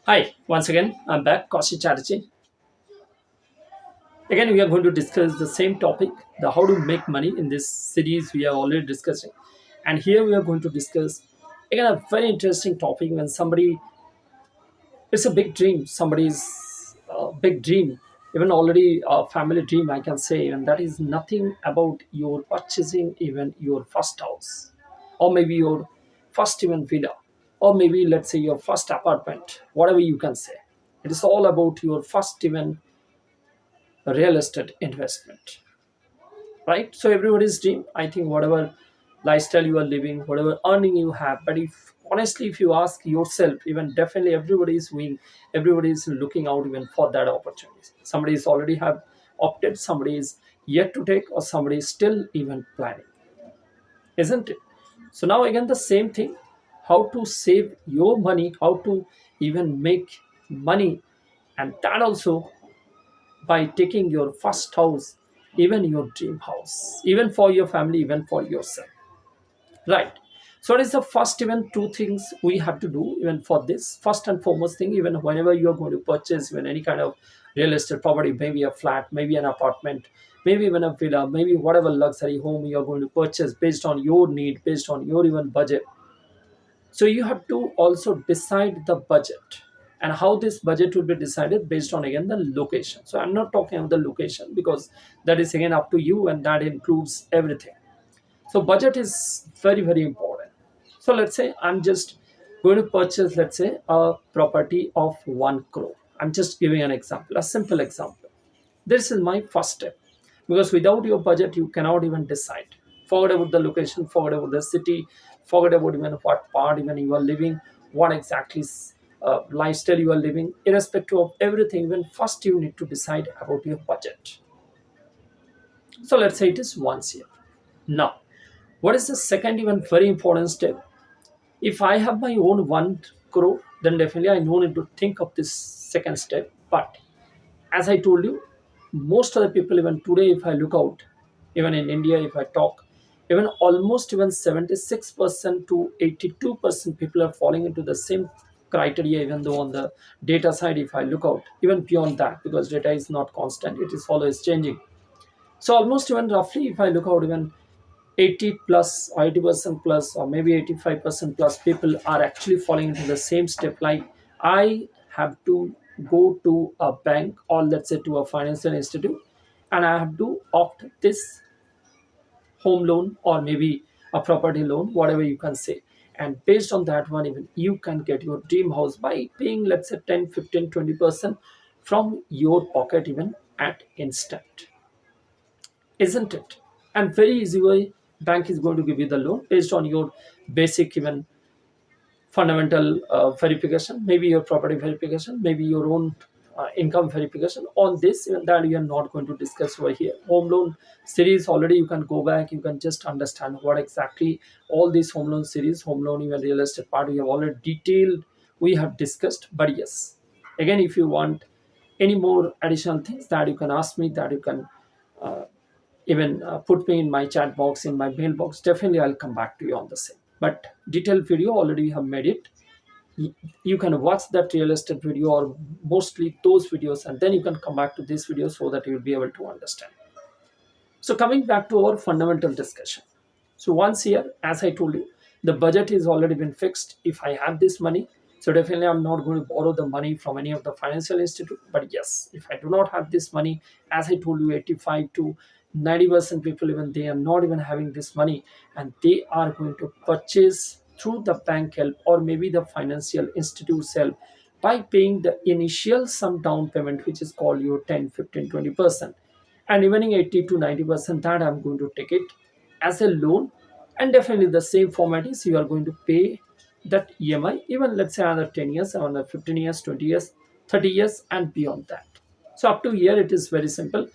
Hi, once again, I'm back, Kaushi Chatterjee. Again, we are going to discuss the same topic, the how to make money in this series we are already discussing. And here we are going to discuss again a very interesting topic when somebody it's a big dream, somebody's big dream, even already a family dream, I can say, and that is nothing about your purchasing even your first house, or maybe your first even villa, or maybe let's say your first apartment, whatever you can say. It is all about your first even real estate investment, right? So everybody's dream, I think, whatever lifestyle you are living, whatever earning you have, but if honestly if you ask yourself, even definitely everybody is doing, everybody is looking out even for that opportunity. Somebody is already have opted, somebody is yet to take, or somebody is still even planning, isn't it? So now again the same thing, how to save your money, how to even make money, and that also by taking your first house, even your dream house, even for your family, even for yourself, right? So what is the first even two things we have to do even for this? First and foremost thing, even whenever you are going to purchase even any kind of real estate property, maybe a flat, maybe an apartment, maybe even a villa, maybe whatever luxury home you are going to purchase based on your need, based on your even budget. So you have to also decide the budget, and how this budget will be decided based on again the location. So I'm not talking about the location because that is again up to you, and that includes everything. So budget is very very important. So let's say I'm just going to purchase, let's say, a property of 1 crore. I'm just giving an example, a simple example. This is my first step, because without your budget you cannot even decide. Forget about the location, forget about the city, forget about even what part even you are living, what exactly lifestyle you are living. Irrespective of everything, even first you need to decide about your budget. So let's say it is once year. Now, what is the second even very important step? If I have my own 1 crore, then definitely I no need to think of this second step. But as I told you, most of the people even today, if I look out, even in India, if I talk, even almost even 76% to 82% people are falling into the same criteria, even though on the data side, if I look out, even beyond that, because data is not constant, it is always changing. So almost even roughly, if I look out, even 80 plus, 80% plus, or maybe 85% plus people are actually falling into the same step. Like, I have to go to a bank, or let's say to a financial institute, and I have to opt this home loan, or maybe a property loan, whatever you can say. And based on that one, even you can get your dream house by paying, let's say, 10, 15, 20% from your pocket, even at instant, isn't it? And very easy way, bank is going to give you the loan based on your basic even fundamental verification, maybe your property verification, maybe your own income verification. On this, even that we are not going to discuss over here. Home loan series, already you can go back, you can just understand what exactly all these home loan series, home loan, even real estate part, we have already detailed, we have discussed. But yes, again, if you want any more additional things, that you can ask me, that you can uh, even put me in my chat box, in my mailbox. Definitely I'll come back to you on the same. But detailed video already we have made it. Y- you can watch that real estate video, or mostly those videos, and then you can come back to this video so that you'll be able to understand. So coming back to our fundamental discussion. So once here, as I told you, the budget is already been fixed. If I have this money, so definitely I'm not going to borrow the money from any of the financial institute. But yes, if I do not have this money, as I told you, 85 to 90% people, even they are not even having this money, and they are going to purchase through the bank help, or maybe the financial institute's help, by paying the initial sum down payment, which is called your 10, 15, 20%. And even in 80 to 90%, that I'm going to take it as a loan. And definitely the same format is, you are going to pay that EMI, even let's say another 10 years, another 15 years, 20 years, 30 years, and beyond that. So up to here it is very simple,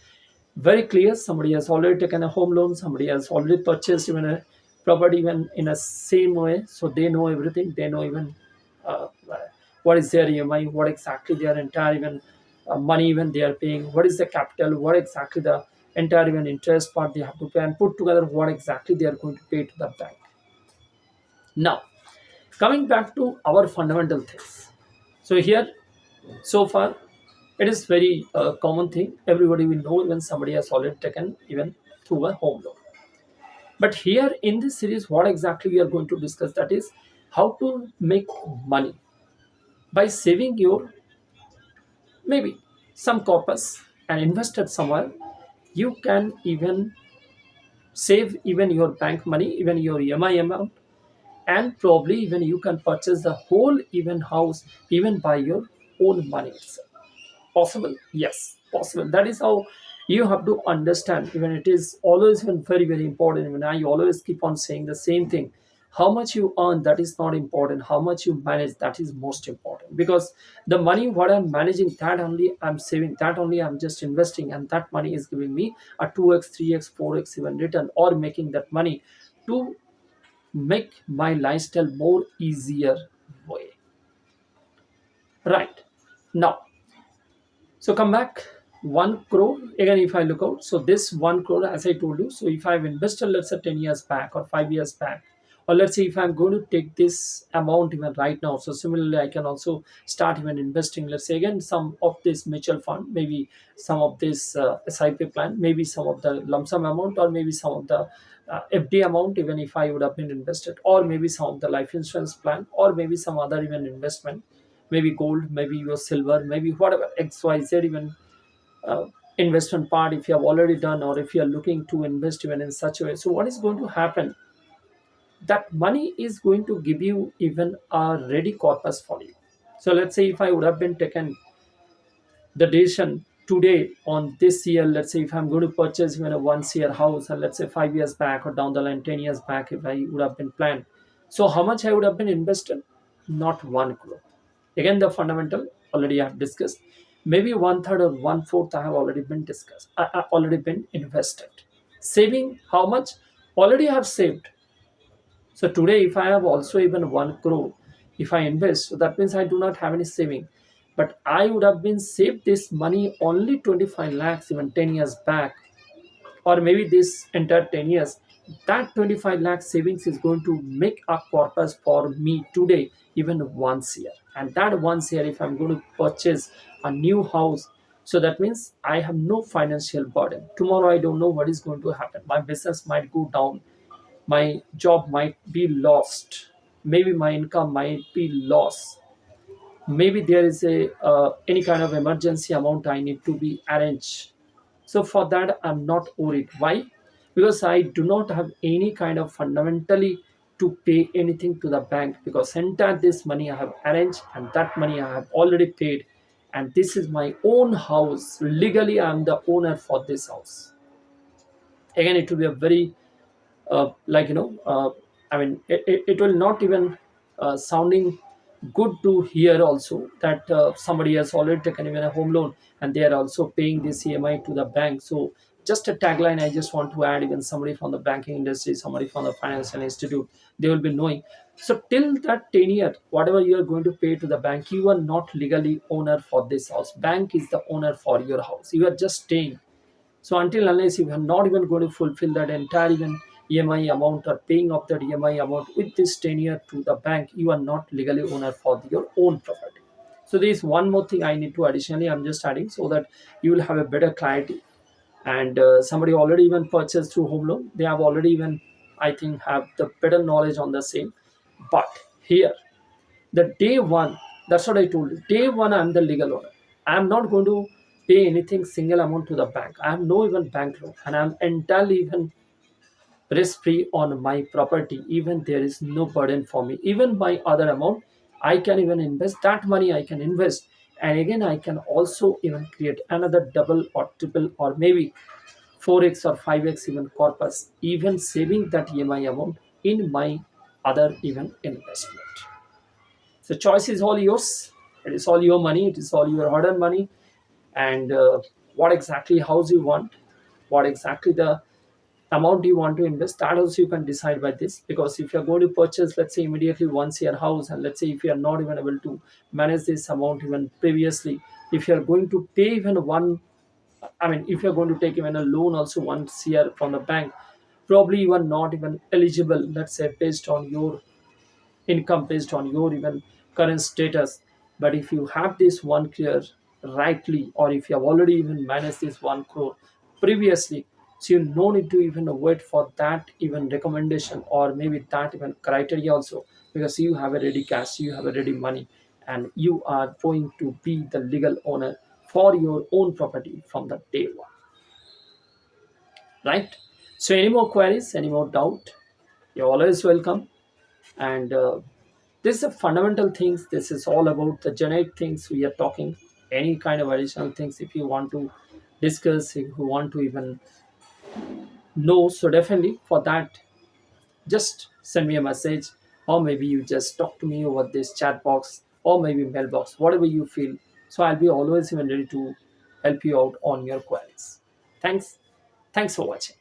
very clear. Somebody has already taken a home loan, somebody has already purchased even a property even in a same way, so they know everything, they know even uh, what is their EMI, what exactly their entire even money even they are paying, what is the capital, what exactly the entire even interest part they have to pay, and put together what exactly they are going to pay to the bank. Now, coming back to our fundamental things. So here So far, it is very common thing. Everybody will know when somebody has already taken even through a home loan. But here in this series, what exactly we are going to discuss, that is how to make money by saving your maybe some corpus and invest it somewhere. You can even save even your bank money, even your EMI amount, and probably even you can purchase the whole even house even by your own money itself. Possible? Yes, possible. That is how you have to understand. Even it is always been very, very important. When I always keep on saying the same thing. How much you earn, that is not important. How much you manage, that is most important. Because the money what I'm managing, that only I'm saving, that only I'm just investing, and that money is giving me a 2x, 3x, 4x even return, or making that money to make my lifestyle more easier way. Right. Now, so come back 1 crore again. If I look out, so this 1 crore, as I told you, so if I've invested, let's say 10 years back or 5 years back, or let's say if I'm going to take this amount even right now, so similarly, I can also start even investing, let's say again, some of this mutual fund, maybe some of this SIP plan, maybe some of the lump sum amount, or maybe some of the FD amount, even if I would have been invested, or maybe some of the life insurance plan, or maybe some other even investment, maybe gold, maybe your silver, maybe whatever XYZ even uh, investment part if you have already done, or if you are looking to invest even in such a way. So what is going to happen? That money is going to give you even a ready corpus for you. So let's say if I would have been taken the decision today on this year, let's say if I'm going to purchase even a once year house, and let's say 5 years back or down the line 10 years back, if I would have been planned, so how much I would have been invested? Not 1 crore. Again, the fundamental already I have discussed. Maybe one third or one fourth I have already been discussed. I already been invested. Saving how much? Already I have saved. So today, if I have also even 1 crore, if I invest, so that means I do not have any saving. But I would have been saved this money only 25 lakhs even 10 years back, or maybe this entire 10 years. That 25 lakh savings is going to make a purpose for me today, even once year. And that once year, if I'm going to purchase a new house, so that means I have no financial burden. Tomorrow, I don't know what is going to happen. My business might go down, my job might be lost, maybe my income might be lost, maybe there is a any kind of emergency amount I need to be arranged. So for that I'm not worried. Why? Because I do not have any kind of fundamentally to pay anything to the bank, because entire this money I have arranged, and that money I have already paid, and this is my own house. Legally I am the owner for this house. Again, it will be a very like I mean it will not even sounding good to hear also that somebody has already taken even a home loan and they are also paying this EMI to the bank. So just a tagline I just want to add, even somebody from the banking industry, somebody from the financial institute, they will be knowing. So till that 10 year, whatever you are going to pay to the bank, you are not legally owner for this house. Bank is the owner for your house. You are just staying. So until unless you are not even going to fulfill that entire even EMI amount or paying off that EMI amount with this tenure to the bank, you are not legally owner for your own property. So there is one more thing I need to additionally, I'm just adding so that you will have a better clarity. And somebody already even purchased through home loan, they have already even, I think, have the better knowledge on the same. But here, the day one, that's what I told you. Day one, I'm the legal owner. I'm not going to pay anything single amount to the bank. I have no even bank loan, and I'm entirely even risk free on my property. Even there is no burden for me. Even my other amount, I can even invest that money. I can invest, and again, I can also even create another double or triple or maybe 4x or 5x even corpus, even saving that EMI amount in my other even investment. So choice is all yours. It is all your money. It is all your hard-earned money. And what exactly house you want, what exactly the amount you want to invest, that also you can decide by this. Because if you're going to purchase, let's say immediately once your house, and let's say if you are not even able to manage this amount even previously, if you are going to pay even one, I mean, if you're going to take even a loan also once year from the bank, probably you are not even eligible, let's say based on your income, based on your even current status. But if you have this 1 crore rightly, or if you have already even managed this 1 crore previously, so you no need to even wait for that even recommendation, or maybe that even criteria also, because you have a ready cash, you have a ready money, and you are going to be the legal owner for your own property from the day one, right? So any more queries, any more doubt, you're always welcome. And this is the fundamental things. This is all about the generic things we are talking. Any kind of additional things if you want to discuss, if you want to even know, so definitely for that, just send me a message, or maybe you just talk to me over this chat box, or maybe mailbox, whatever you feel. So I'll be always even ready to help you out on your queries. Thanks. Thanks for watching.